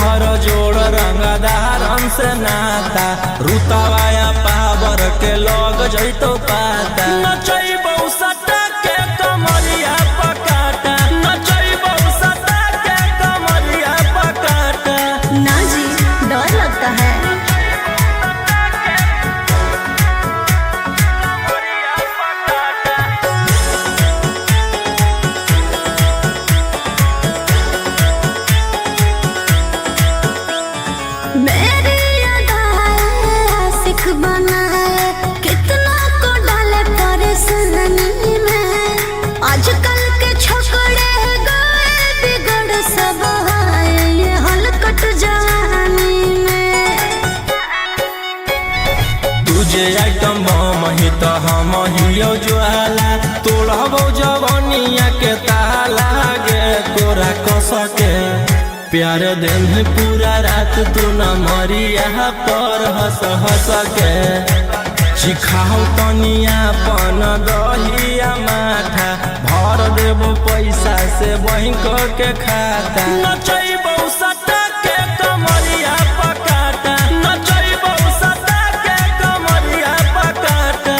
तोहर जोड़ रंगदार हमसे नाता रुतवाया पावर के लग जैतो पाता नचैबौ सटा के कमरिया पकाटा नचैबौ सटा के कमरिया पकाटा। ना जी डर लगता है। आइटम बम ही तो हम हियो ज्वाला तोड़बो जवनिया के ताला गे तोरा कसके प्यार दिन पूरा रात तू न मरिया पर हंस हंस के सिखाओ तनिया पन दहिया माथा भर देबो पैसा से बैंक के खाता नचैबौ सटा के कमरिया पकाटा नचैबौ सटा के कमरिया पकाटा।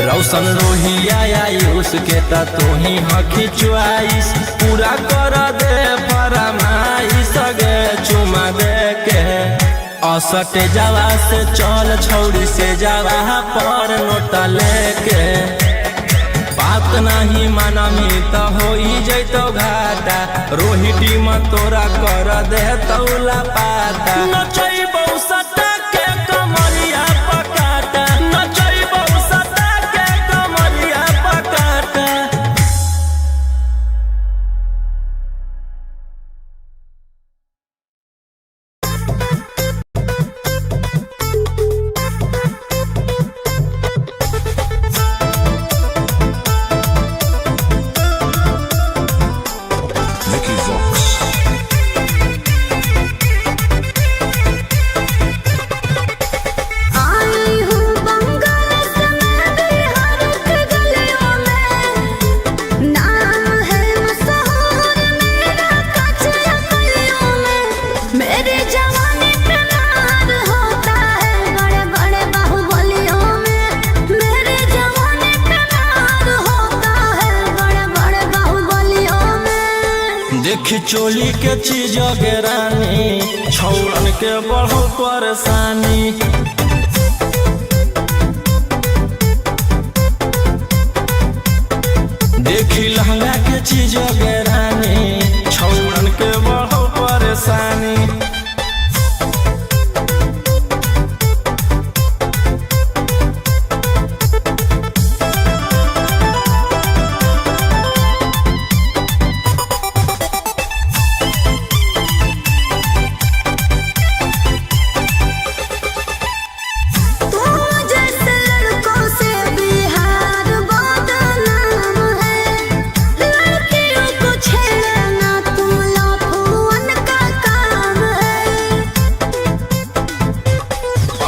रौशन रोहिया आयुष के ता तू ही हकी च्वाइस पूरा कर दे फरमाइश गे चुमा दे के असटे जावा से चल छौड़ी से जावा पर नोटा लेके बात नहीं मानमी तो हो जैतो घाटा रोहिटी में तोरा कर दे तौला पाता नचैबौ सटा के कमरिया पकाटा नचैबौ सटा के कमरिया पकाटा। देखी चोली के चीज गे रानी छौड़न के बढ़ो परेशानी देखी लहंगा के चीज गे रानी छौड़न के बढ़ो परेशानी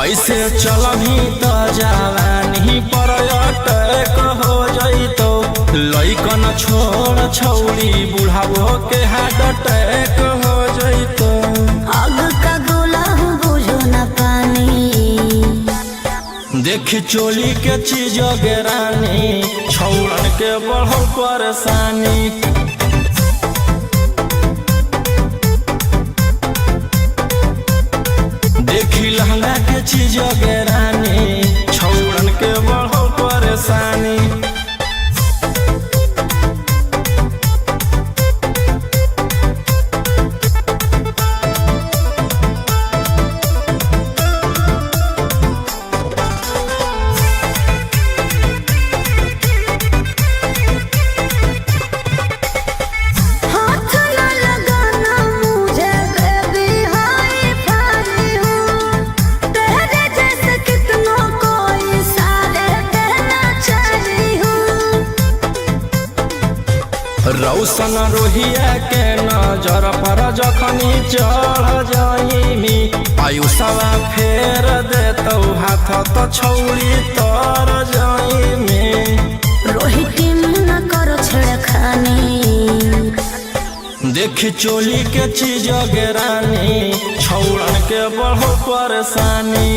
ऐसे चलही तो जवानी पर अटैक हो जैतो लइकन छोड़ छौड़ी बुढ़ावो के हार्ट अटैक हो जैतो आग का गोला बुझो न पानी देखी चोली के चीज गे रानी छौड़न के बढ़ो परेशानी देखी लहंगा के चीज गे रानी छौड़न के बढ़ो परेशानी रोशन रोहिया के नजर पर जखनी चढ़ जाइमी आयुषवा फेर देतौ हाथ तो छौरी तर जाइमी रोहित न करो छेड़खानी देखी चोली के चीज गेरानी छौड़न के बढ़ो परेशानी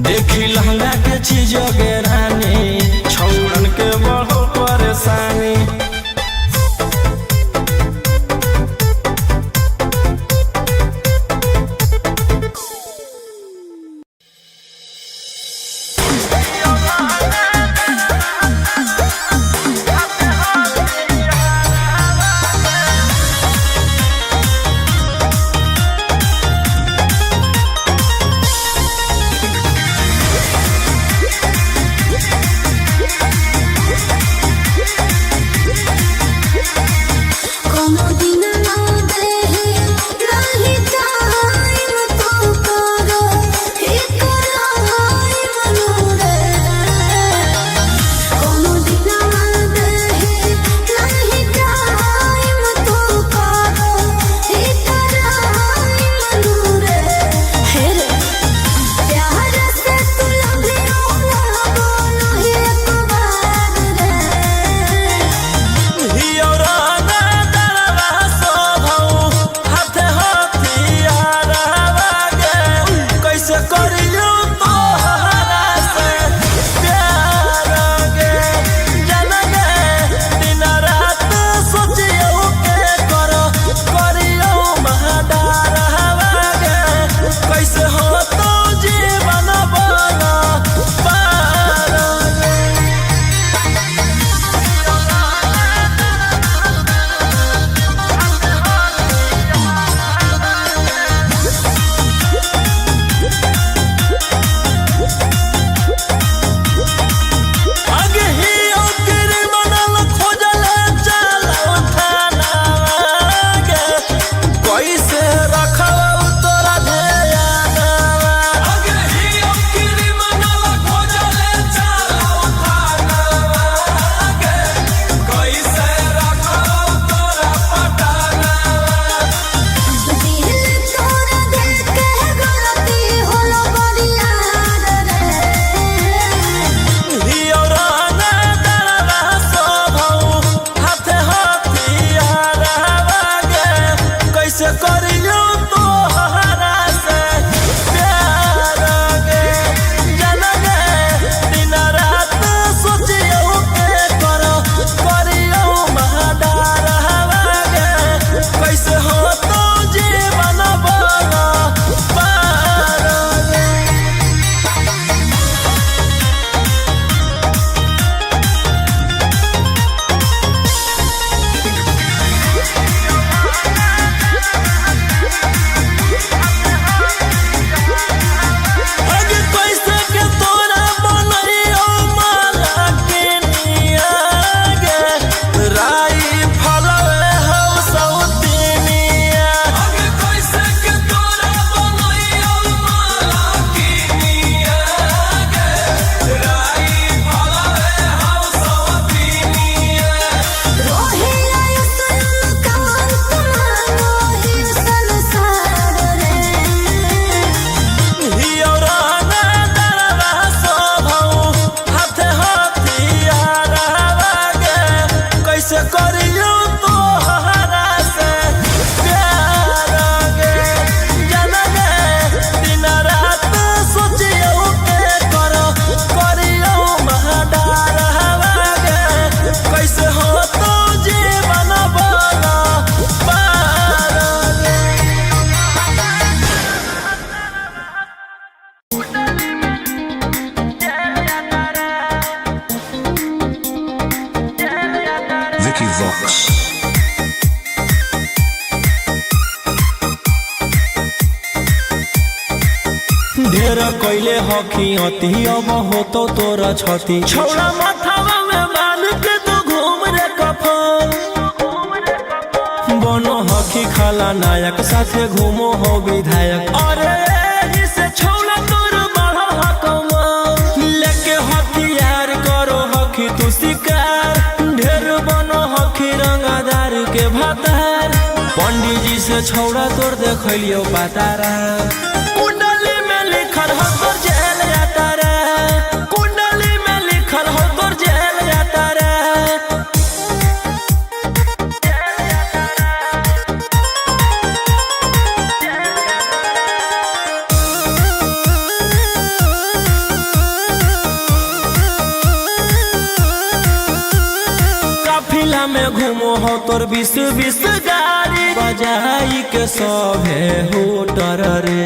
देखी लहंगा के चीज गेरानी छौड़न के बढ़ो परेशानी ढेर कैले हकी अति अब हो तो तोरा छती छौड़ा माथावा में बांध के तू घूम रे कफन बनो हकी खाला नायक साथे घूमो हो विधायक अरे एही से छौड़ा तोर बढ़ल हकमा लेके तू शिकार ढेर बनो हखी रंगादार के भातार पंडित जी से छौड़ा तोड़ देखलियो पातारा कुंडली में लिखल हो तोर जेल जाता रे कुंडली में लिखल हो तोर जेल जाता रे काफिला में घूमो हो तोर 20 गाड़ी बजाई के सभे होटर रे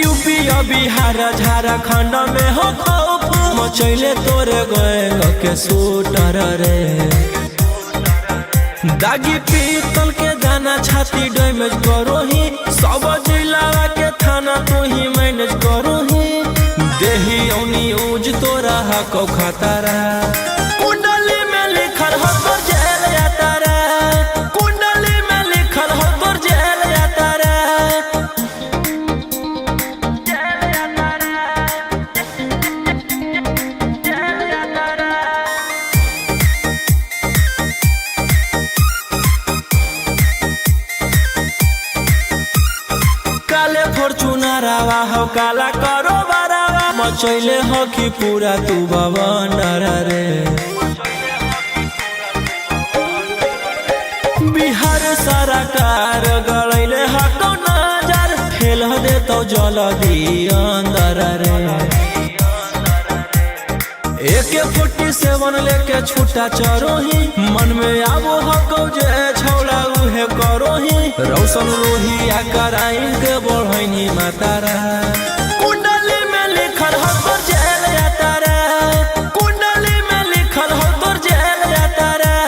यूपी बिहार झारखंड में हो खौफ मचैले तोरे गैंग के शूटर रे दागी पीतल के दाना छाती डैमेज करो ही सब जिला के थाना तू ही मैनेज करो ही देही औनी ऊज तोरा हको खतरा कुंडली में लिखल हो तोर जेल जाता रे कुंडली में लिखल हो तोर जेल जाता रे जेल जाता रे जेल जाता रे काले फॉर्च्यूनर आवा हो काला करो मचैले हो कि पूरा तू बवंडर रे बिहार सरकार गलैले हको नजर फेल दे तो जल्दी अंदर रे AK-47 लेके छूटा चरोही मन में आबो हको जे छौड़ा उहे करोही रौशन रोहिया कराइन के बढ़ैनी मातारा कुंडली में लिखल हो तोर जेल जाता रे कुंडली में लिखल हो तोर जेल जाता रे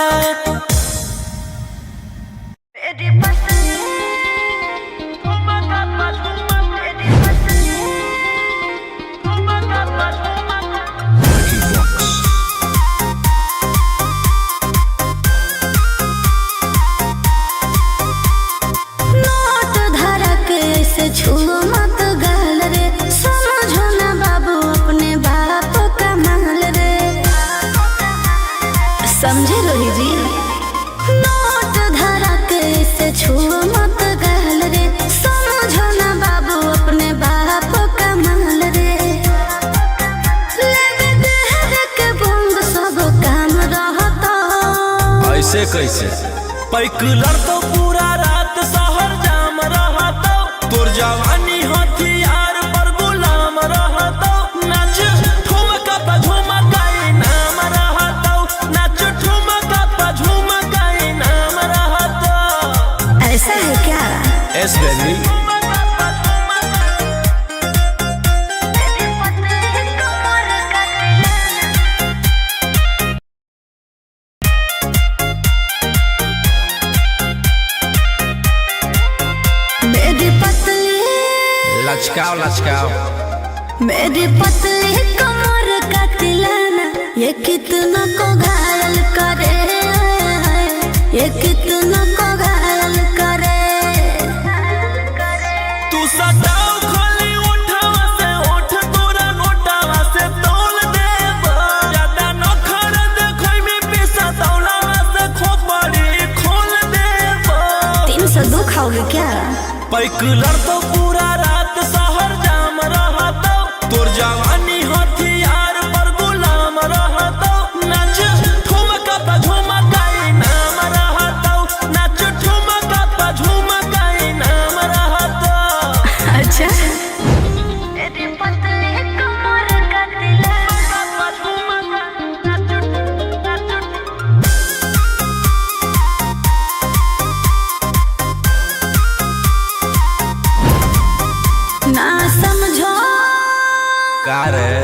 नोट धरा के ऐसे छुओ मत गाल रे समझो ना बाबू अपने बाप का माल रे समझे रोही जी नोट धरा के ऐसे छुओ मत गाल रे समझो ना बाबू अपने बाप का माल रे लगे देह के बंग सब काम रहता ऐसे कैसे पैकुलर तो पूरा रात शहर जाम रहतो तोर जवानी हथियार पर गुलाम रहतो नाच ठुमका पे झुमकाई नाम रहतो नाच ठुमका पे झुमकाई नाम रहतो ऐसा है क्या एस बेबी मेरी पतली लचकाओ लचकाओ मेरी पतली कमर का तिलाना ये कितना को घायल करे ये कितना को घायल करे तू सटाओ खाली उठावा से उठ तोरा नोटावा से तोल देब ज्यादा नखर देखै में पैसा तौलावा से खोपड़ी खोल देब 302 खाओगे क्या पैकुलर तो पूरा रात शहर जाम रहतो तोर जवानी हथियार पर गुलाम रहतो नाच ठुमका पे झुमकाई नाम रहतो नाच ठुमका पे झुमकाई नाम रहतो अच्छा मेरी पतली कमर का ना समझो का रे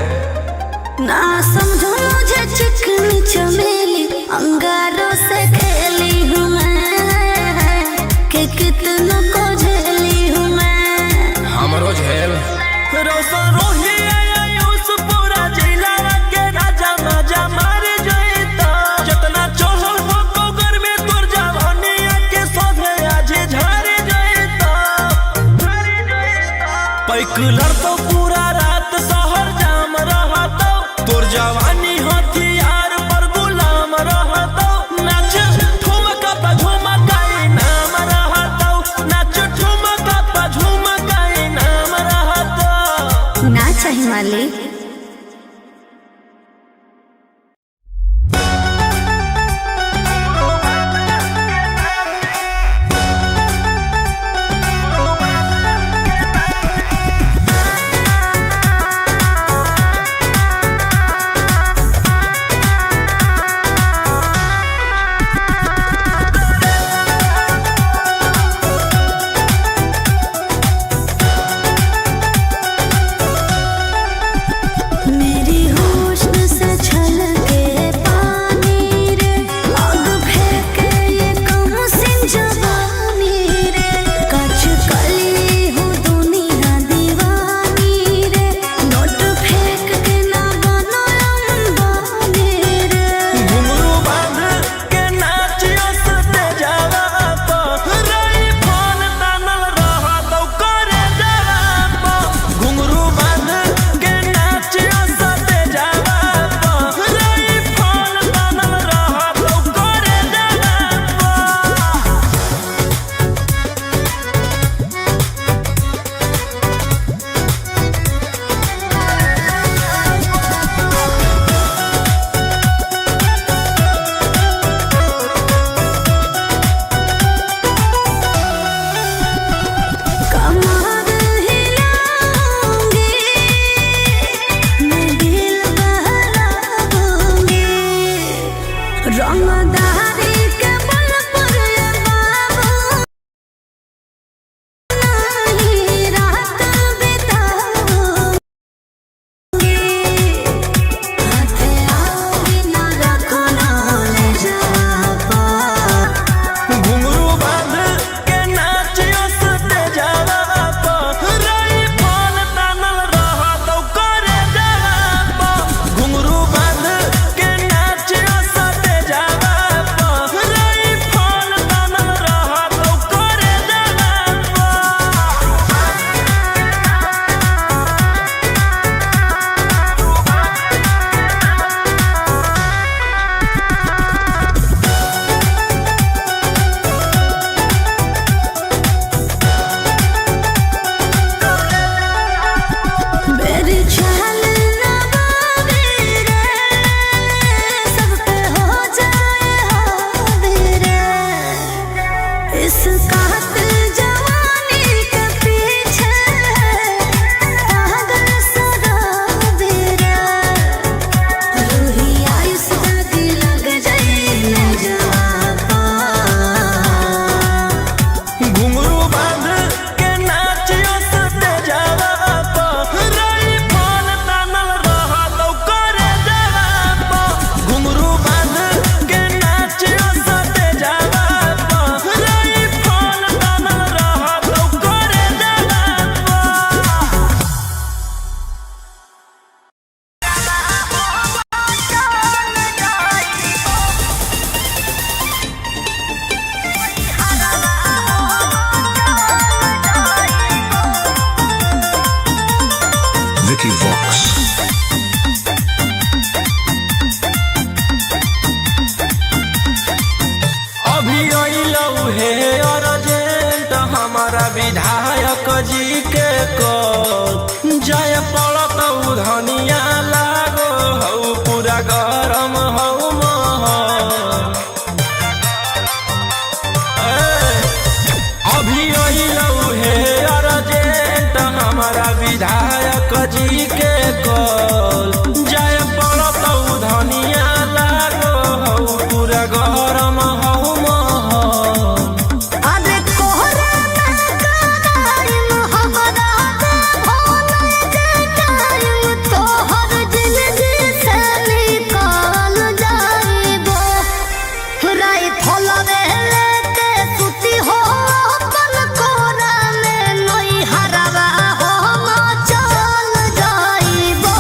ना समझो मुझे चिकनी चमेली अंगारों से खेली हूँ मैं कि कितना को झेली हूँ मैं हमरो झेल रोशन रोही आयुष पूरा जिला के राजा मजा मार जइता जितना चढ़ल हो कोगर में तोर जवानी के सोधे आज झाड़ जइता पैकुलर तो पूरा रात शहर जा चाहिए मालिक। Vicky Vox. अभी अइलौ हे अर्जेंट हमारा विधायक जी के कॉल जय पड़त धनिया लागो हौ पूरा गरम हौ महल। अभी अइलौ हे अर्जेंट हमारा विधायक जी के कॉल जय पड़त धनिया लागो हौ पूरा गरम हौ महल। अरे कोहरा टाइम हमरा भोले के टाइम तोहर जिंदगी से निकाल जाइबो राई फलवे लेके सुती हो अपन कोरा में नई हरवा हो चल जाइबो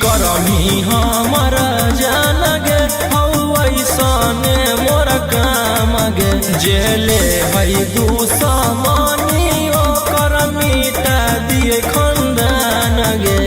करमी हमर जान गे ऐसने मोर काम गे जेले है दुश्मनी ओकर मिटा दिए खंदान गे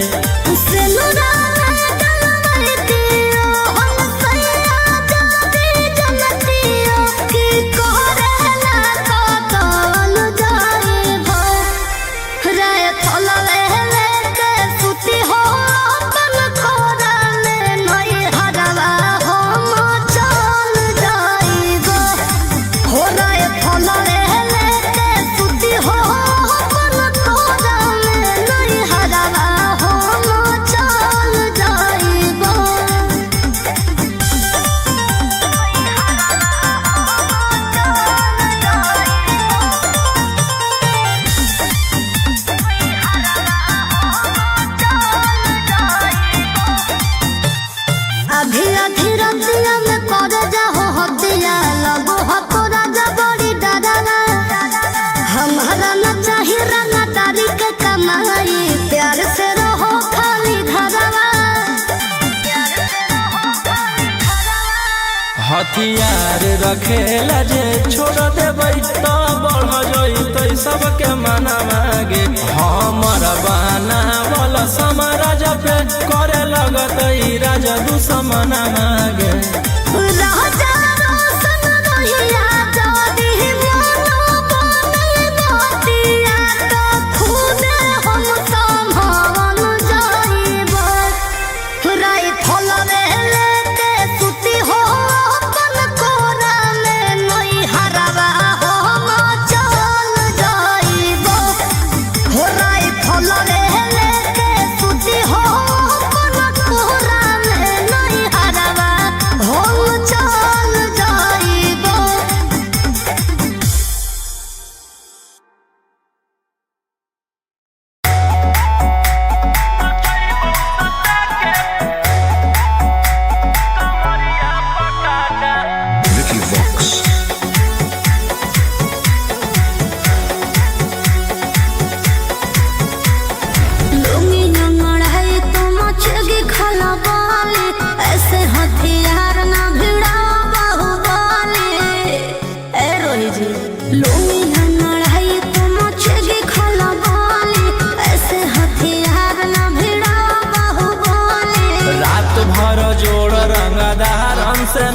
हथियार रखेला जे छोड़ देबै तो बढ़ जइतै सबके मना मागे हमर बाना वाला समाराज पे करे लगतै राजा दुश्मन मागे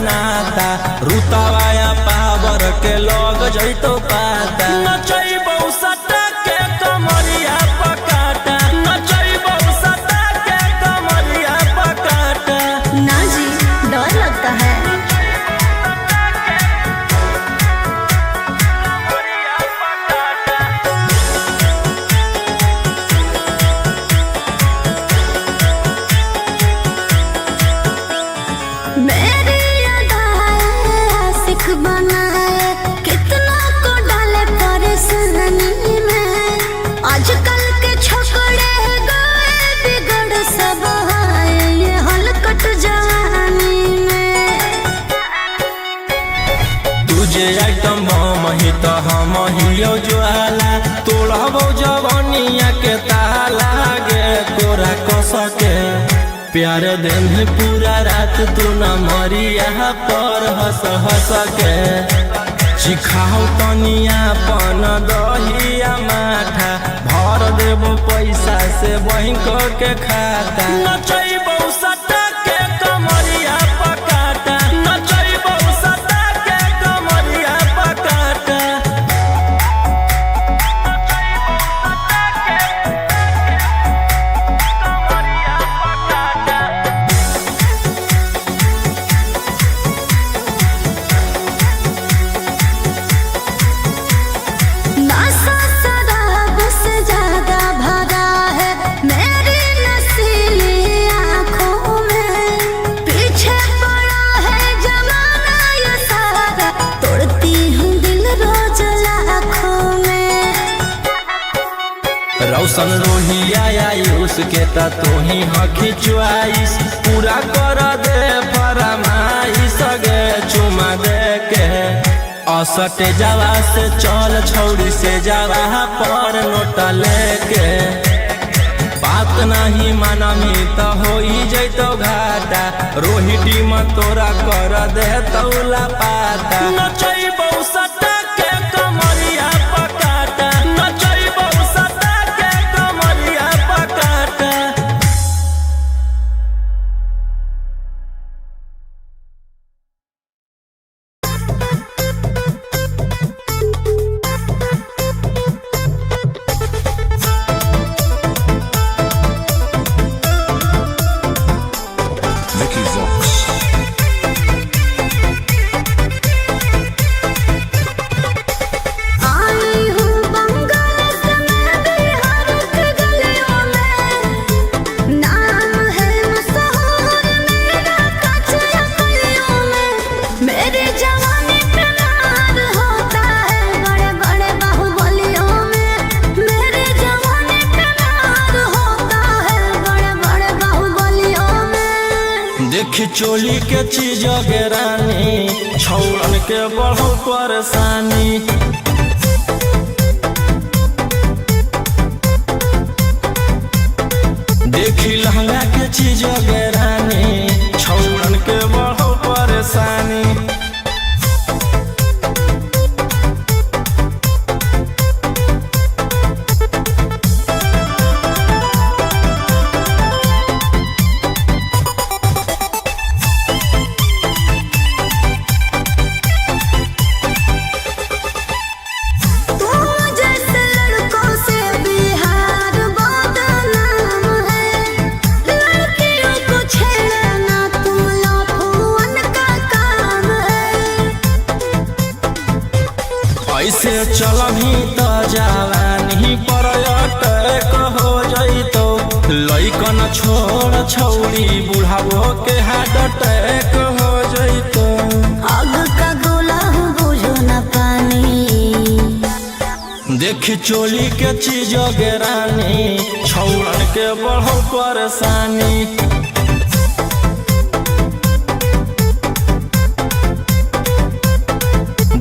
नाता रुतवाया पावर के लोग जइतो पाता नचैबौ सटा के कमरिया पकाटा नचैबौ सटा के कमरिया पकाटा ना जी डर लगता है बनाए कितना को डाले परेशानी में आजकल के छोकरे गए बिगड़ सब है ये हलकट जवानी में तुझे आइटम बम ही तो हम हियो ज्वाला तोड़बो जवानिया के ताला गे तोरा कसके प्यार दिन पूरा रात तू न मरिया पर हंस हंस के सिखाओ तनिया पन दहिया माथा भर देबो पैसा से बैंक के खाता नचैबौ सटा के कमरिया पकाटा नचैबौ सटा के कमरिया पकाटा रौशन रोहिया आयुष के ता तू ही हखी च्वाइस पूरा कर दे फरमाइश गे चुमा दे के असटे जावा से चल छौड़ी से जावा पर नोट लेके बात नहीं मानमी त होई जैतो घाटा रोहिटी में तोरा कर दे तौला पाता नचैबौ सटा के कमरिया पकाटा नचैबौ सटा के कमरिया पकाटा। Vicky Vox. आई हूँ बंगाल से मैं बिहार के गलियों में नाम है मशहूर मेरा कचरा गलियों में मेरी जवानी पे नार होता है बड़े बड़े बाहुबलियों में मेरी जवानी पे नार होता है बड़े बड़े बाहुबलियों में। देखी चोली के चीज गे रानी छौड़न के बढ़ो परेशानी देखी लहंगा के चीज गे रानी छौड़न के बढ़ो परेशानी। तुम जैसे लड़कों से बिहार बदनाम है लड़कियों को छेड़ना तुम लफुअन का काम है। ऐसे चलही त जवानी पर अटैक हो जैतो लइकन छोड़ छौड़ी बुढ़ावो के हार्ट अटैक हो जैतो। आग का गोला हूँ बुझो न पानी देखी चोली के चीज गे रानी छौड़न के बढ़ो परेशानी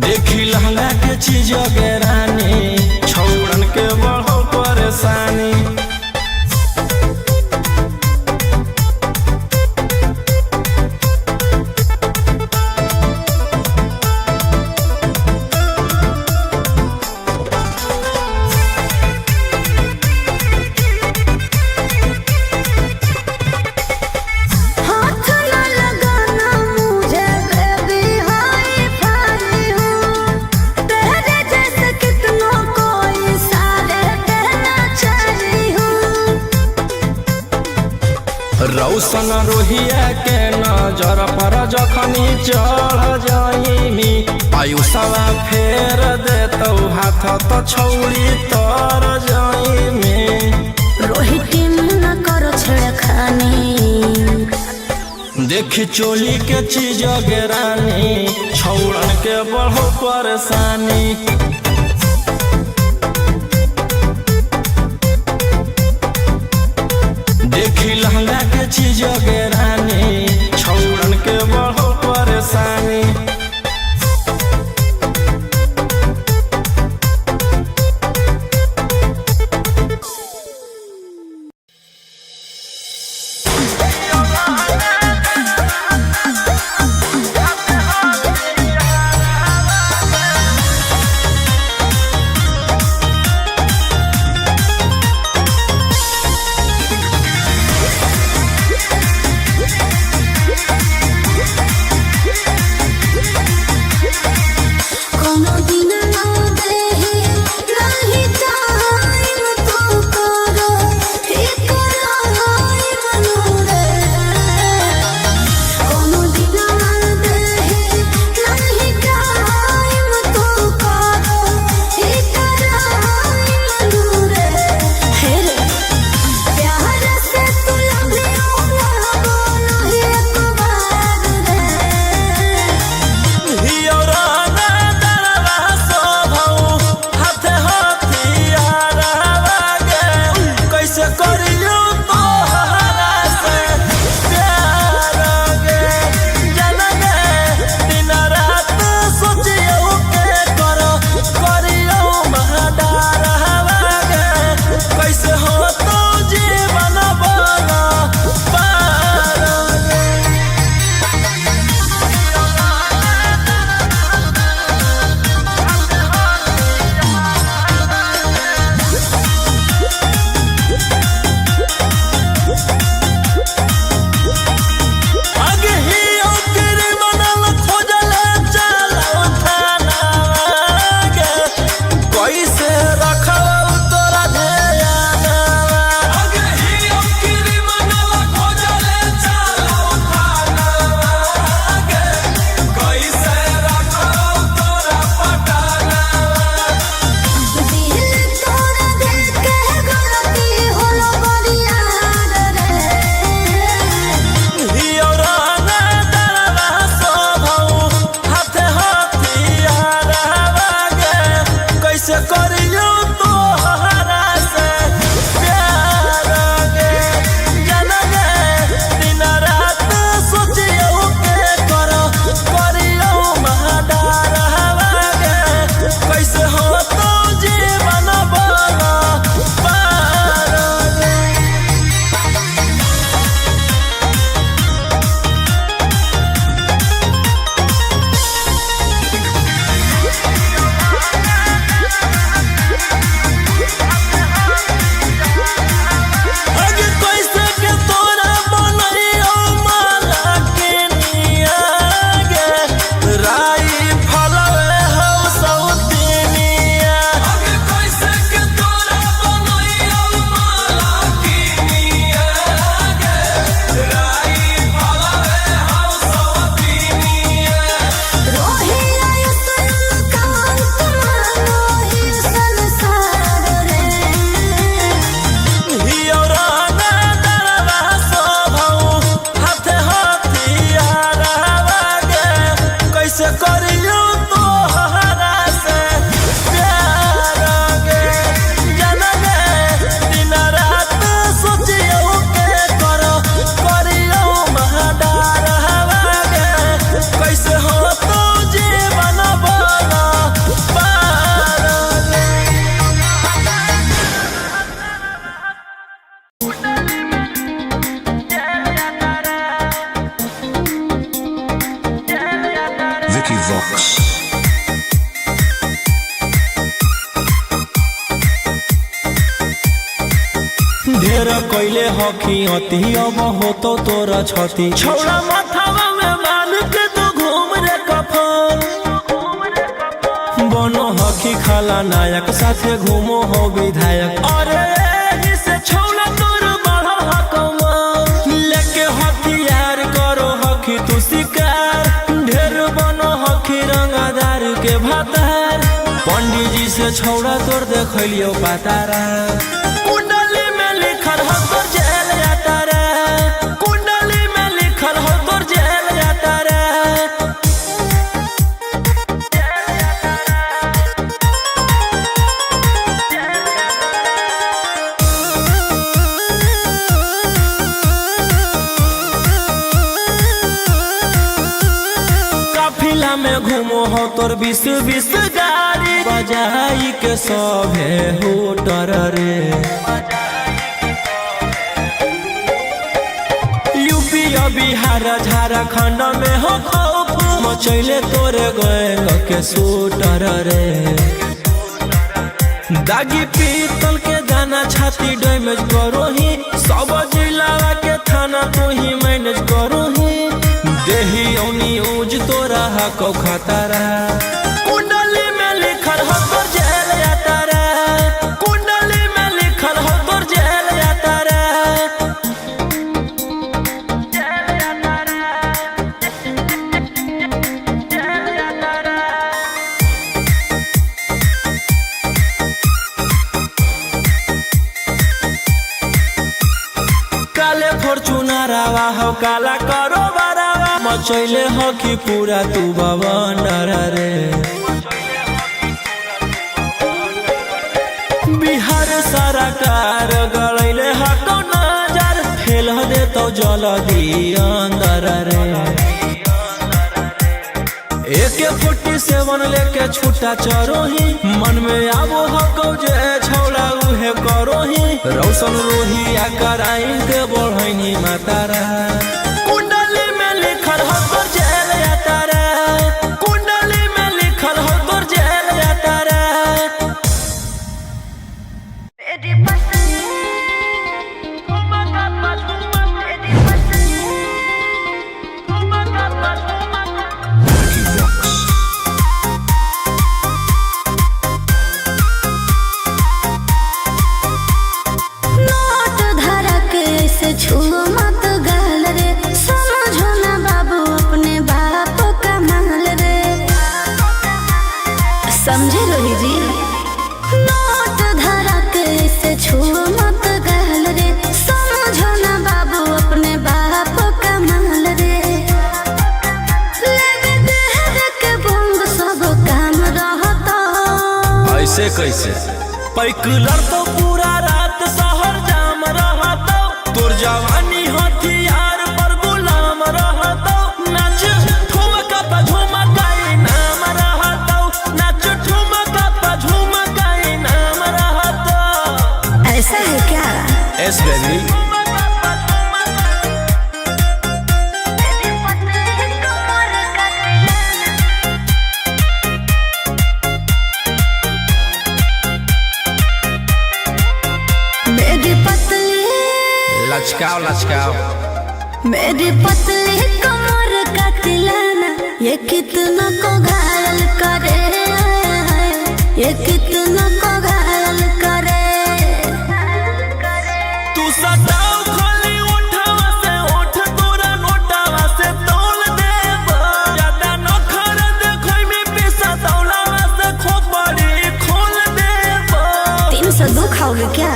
देखी लहंगा के चीज गे रानी छौड़न के बढ़ो परेशानी। हाथ न लगाना मुझे बेबी हाई फाई हूँ तेरे जैसे कितनों को इशारे कहना चाहिए हूँ। रौशन रोहिया के नजर पर जखनी चढ़ जाइमी आयुषवा फेर देतौ हाथ त छौड़ी तर जाइमी। रोहिती न करो छेड़खानी देखी चोली के चीज गे रानी छौड़न के बढ़ो परेशानी देखी लहंगा के चीज गे रानी छौड़न के बढ़ो परेशानी। कैले हकी अति अब हो तो तोरा छती छौड़ा माथावा में मान के तू घूम रे कफन बनो हकी खाला नायक साथे घूमो हो विधायक अरे इसे छौड़ा तोर बढ़ा हकमा लेके हथियार करो हकी तू शिकार ढेर बनो हकी रंगादार के भातार पंडित जी से छौड़ा तोर देखलियो पातारा कुंडली में लिखल हो तोर जेल जाता रे कुंडली में लिखल हो तोर जेल जाता रे काफिला में घूमो हो तोर 20-20 गाड़ी बजाई के सभे होटर रे यूपी बिहार झारखंड में हो खौफ मचैले तोरे गैंग के शूटर रे दागी पीतल के दाना छाती डैमेज करो ही सब जिला के थाना तू ही मैनेज करो ही देही औनी ऊज तोरा हको खतरा कुंडली में लिखल हो तोर जेल जाता रे कुंडली में लिखल हो तोर जेल जाता रे काले फॉर्च्यूनर आवा हो काला करो बरावा मचैले हो कि पूरा तू बवंडर रे बिहार सरकार गड़ैले हको नजर फेल दे तो जल्दी अंदर रे AK-47 लेके छूटा चरोही मन में आबो हको जे छौड़ा उहे करोही रौशन रोहिया कराइन के बढ़ैनी मातारा कुंडली में लिखल हो तोर जेल जाता रे कुंडली में लिखल हो तोर जेल जाता रे Vicky Vox. नोट धरा के ऐसे छुओ मत गाल रे समझो ना बाबू अपने बाप का माल रे समझे रोही जी नोट धरा के ऐसे छुओ मत गाल रे समझो ना बाबू अपने बाप का माल रे लेवे देह के बंग सब काम रहता ऐसे कैसे पैकलर तो पूरा रात शहर जाम रहता तोर जवानी हथियार पर गुलाम रहता नाच ठुमका पे झुमकाई नाम रहता नाच ठुमका पे झुमकाई नाम रहता ऐसा है क्या एस बेबी मेरी पतली लचकाओ लचकाओ मेरी पतली कमर का तिलाना ये कितना को घायल करे ये कितना को घायल करे तू सटाओ खाली उठावा से उठ तोरा नोटावा से तौल देब ज्यादा नखर देखै में पैसा तौलावा से खोपड़ी खोल देब 302 खाओगे क्या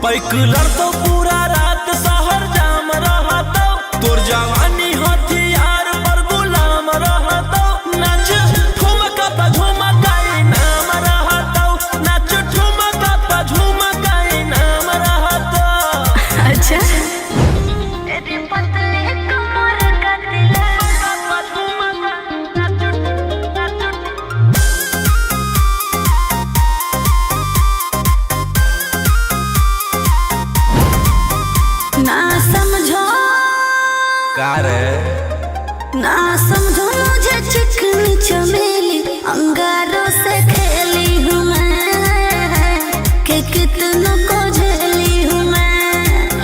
पैकलर तो पूरा रात शहर जाम रहता तोर जवानी हथियार पर गुलाम रहता नाच ठुमका पे झुमकाई नाम रहता नाच ठुमका पे झुमकाई नाम रहता अच्छा मेरी पतली कमर का ना समझो का रे ना समझो मुझे चिकनी चमेली अंगारों से खेली हूँ मैं कि कितनों को झेली हूँ मैं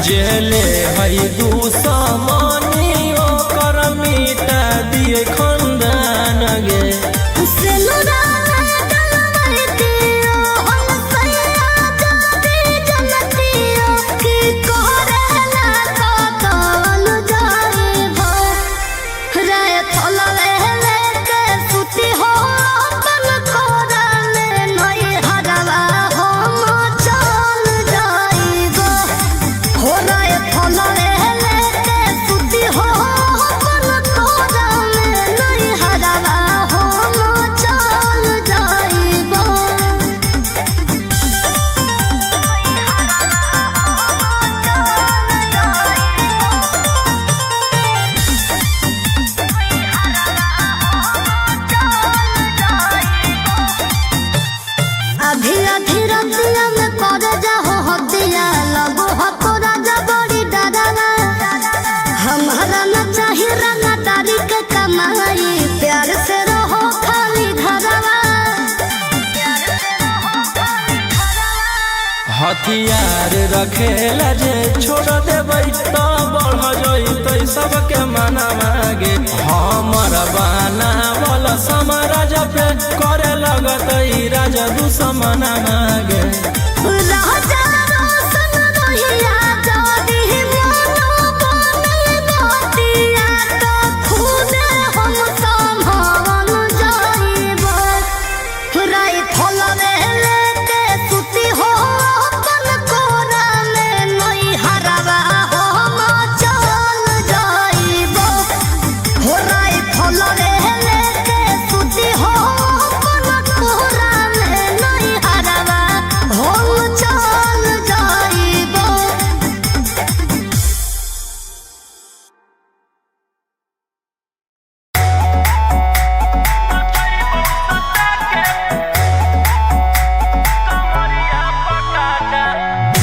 जेले हई दुश्मनी ओकर मिटा दिए खंदान गे सिनुरा डलवतियो हम सैया जाती जनतियो की कोरेला कतल जाइबो रे थलवे लेके सुती हो अपन कोरा में नई हरवा हम चल जाइबो हो रे थलवे लेके सुती हो अपन कोरा में नई हरवा हम चल जाइबो अभी अधी रतिया में कर जाहो हदिया लगो हको राजा बड़ी डरावा हमारा न चाहिए रंगा तारी के कमाई प्यार से रहो खाली घरवा हथियार रखेला जे छोड़ देबै तो बढ़ जइतै सबके मना मागे हमर बाना वाला समाराज पे करे लगतै राजा दुश्मना मागे राजा रोशन रहिया जादी मोनो बने बतिया तो खुद हम संभाल जाइबो राई थलवे लेके सुती हो अपन कोरा में नई हरवा हम चल जाइबो हो राई थलवे लेके सुती हो अपन कोरा में नई हरवा हम चल जाइबो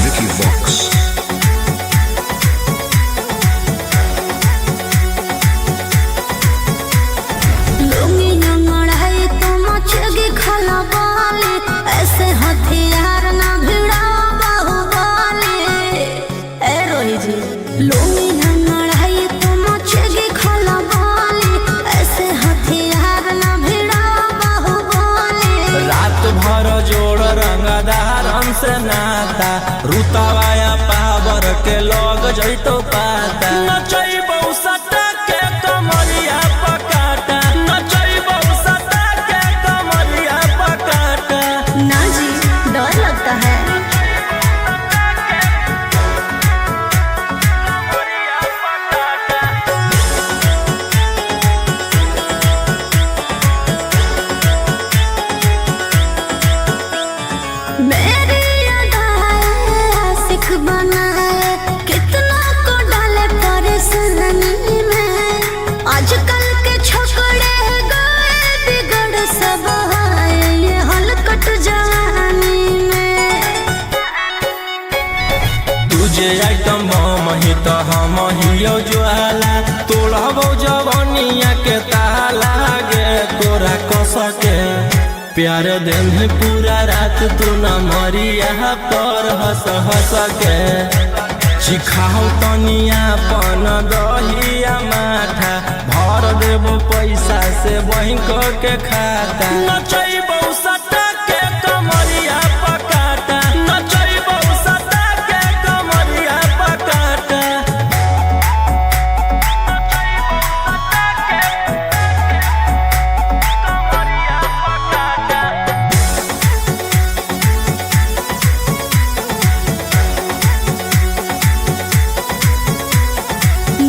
Vicky Vox. लुंगी नंगड़ाई तो मचेगी खला बाली ऐसे हथियार ना भिड़ा बाहुबली ए रोही जी लुंगी नंगड़ाई तो मचेगी खला बाली ऐसे हथियार ना भिड़ा बाहुबली रात भर जोड़ रंगदार हमसे नाता रुतवाया पावर के लग जइतो पाता नचैबौ सटा के कमरिया पकाटा नचैबौ सटा के कमरिया पकाटा ना जी डर लगता है मेरी अदाएं आशिक बनाए कितना को डाले परेशानी में आजकल के छोकरे गए बिगड़ सब है ये हलकट जवानी में तुझे आइटम बम ही तो हम हियो ज्वाला तोड़बौ जवनिया के ताला गे तोरा कसके प्यार दिन पूरा रात तू न मरिया पर हंस हंस के चिखाओ तनिया पन दहिया माथा भर देबो पैसा से बैंक के खाता नचैबौ सटा के कमरिया पकाटा नचैबौ सटा के कमरिया पकाटा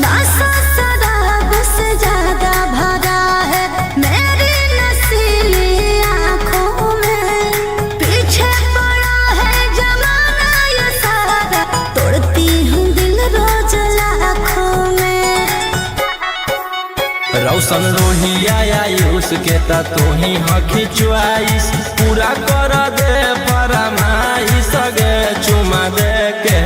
नशा शराब से ज्यादा भरा है मेरी नशीली आँखों में पीछे पड़ा है जमाना ये सारा तोड़ती हूँ दिल रोज लाखों में रौशन रोहिया आयुष के ता तू ही हखी च्वाइस पूरा कर दे फरमाइश गे चुमा दे के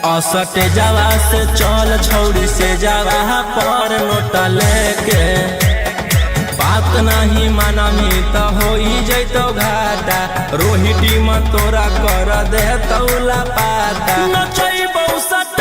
असटे जावा से चल छौड़ी से जावा पर नोटा लेके बात नहीं मानमी तो हो जैतो घाटा रोहिटी में तोरा कर दे तौला पाता नचैबौ सट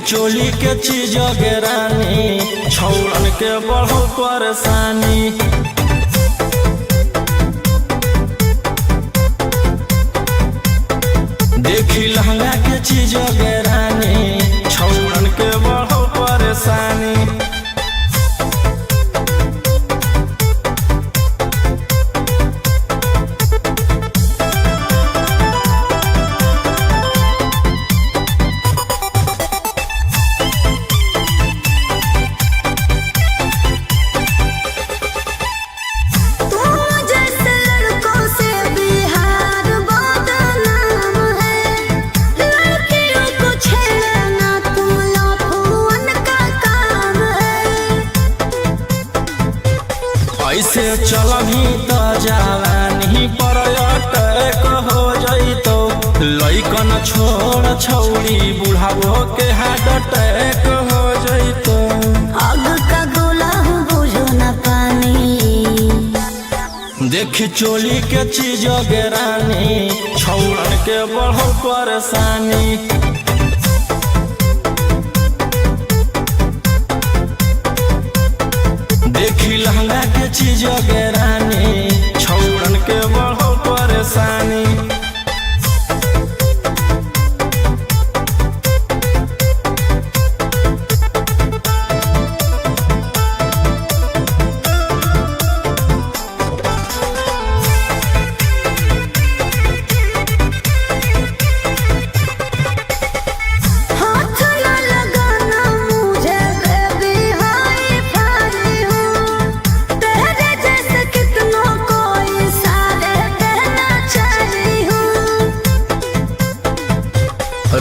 चोली के चीज गे रानी छौड़न के बढ़ो परेशानी। देखी लहंगा के चीज गे रानी छौड़न के बढ़ो परेशानी। ऐसे चलही तो जवानी पर अटैक हो जइतो। लइकन छोड़ छौड़ी बुढ़ावो के हार्ट अटैक हो जइतो। आग का गोला बुझो न पानी। देखी चोली के चीज गे रानी छौड़न के बढ़ो परेशानी। देखी लहंगा के चीज गे रानी छौड़न के बढ़ो परेशानी।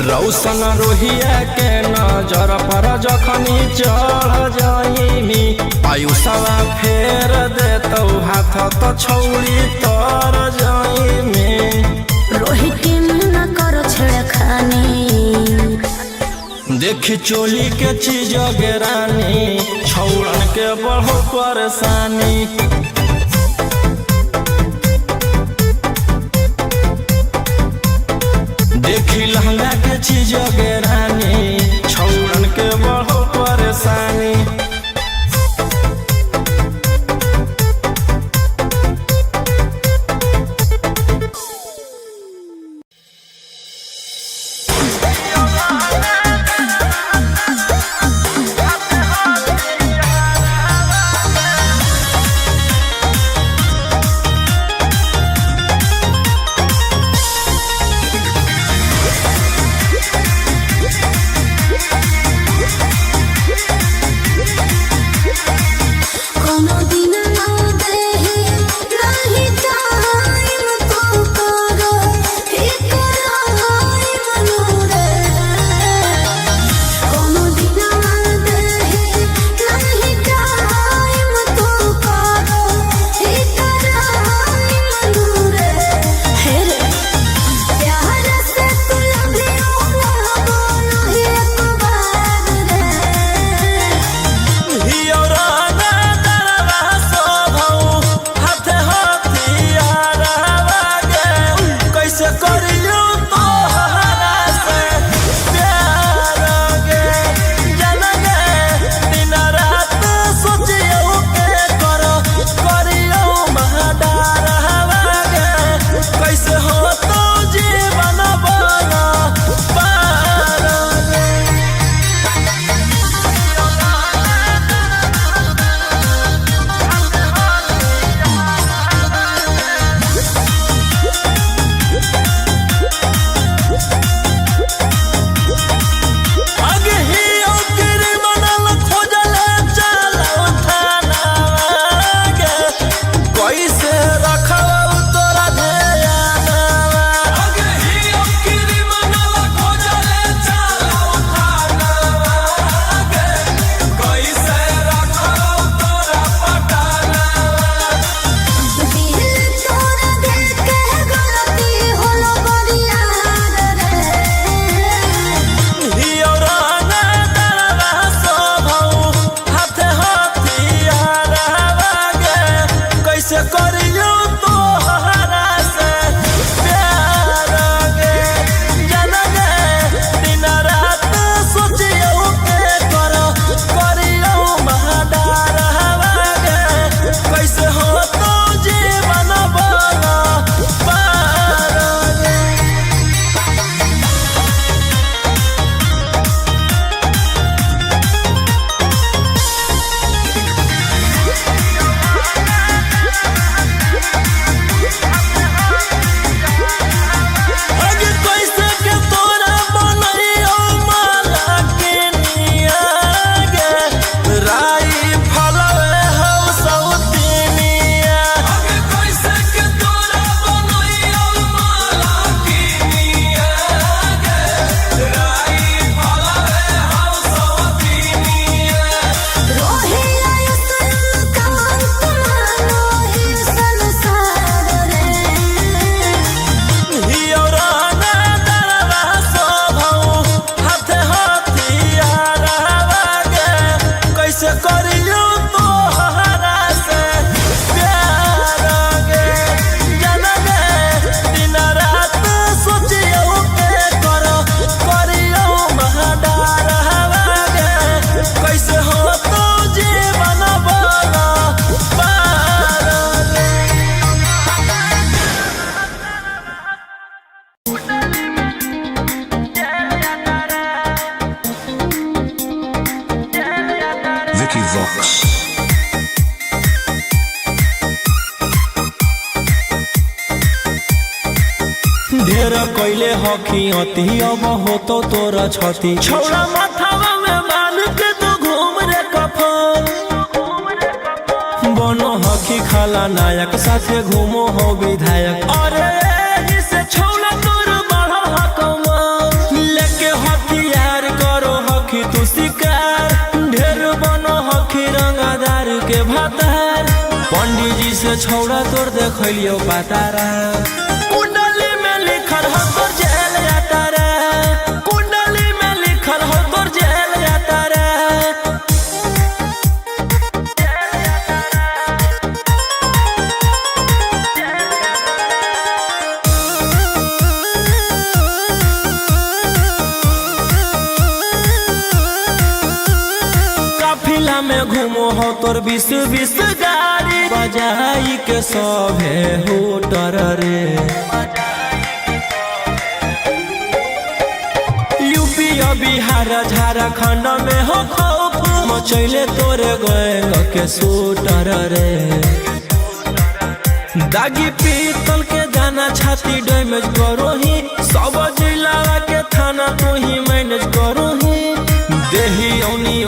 रौशन रोहिया के नजर पर जखनी चढ़ जाइमी। आयुषवा फेर देतौ हाथ तो छौड़ी तर जाइमी। रोहित न करो छेड़खानी। देखी चोली के चीज गे रानी छौड़न के बढ़ो परेशानी। देखी लहंगा के चीज गे रानी छौड़न के बढ़ो परेशानी। कैसे करियो तो हरा से प्यार गे जन गे दिन रात सोचियो के करियो महाडार हवा गे कैसे हो तो जीवन बना पार गे। Vicky Vox. ढेर कैले हकी अति अब हो तो तोरा छती छौड़ा माथावा में बांध के तू घूम रे कफन बनो हकी खाला नायक साथे घूमो हो विधायक अरे एही से छौड़ा तोर बढ़ल हकमा लेके हथियार करो हकी तू शिकार ढेर बनो हकी रंगादार के भातार पंडित जी से छौड़ा तोर देखलियो पातारा कुंडली में लिखल हो तोर जेल जाता रे कुंडली में लिखल हो तोर जेल जाता रे। काफिला में घूमो हो तोर 20 गाड़ी बजाई के सभे होटर रे यूपी बिहार झारखंड में हो खौफ मचैले तोरे गैंग के शूटर रे दागी पीतल के दाना छाती डैमेज करो ही सब जिला के थाना तू ही मैनेज करो ही देही औनी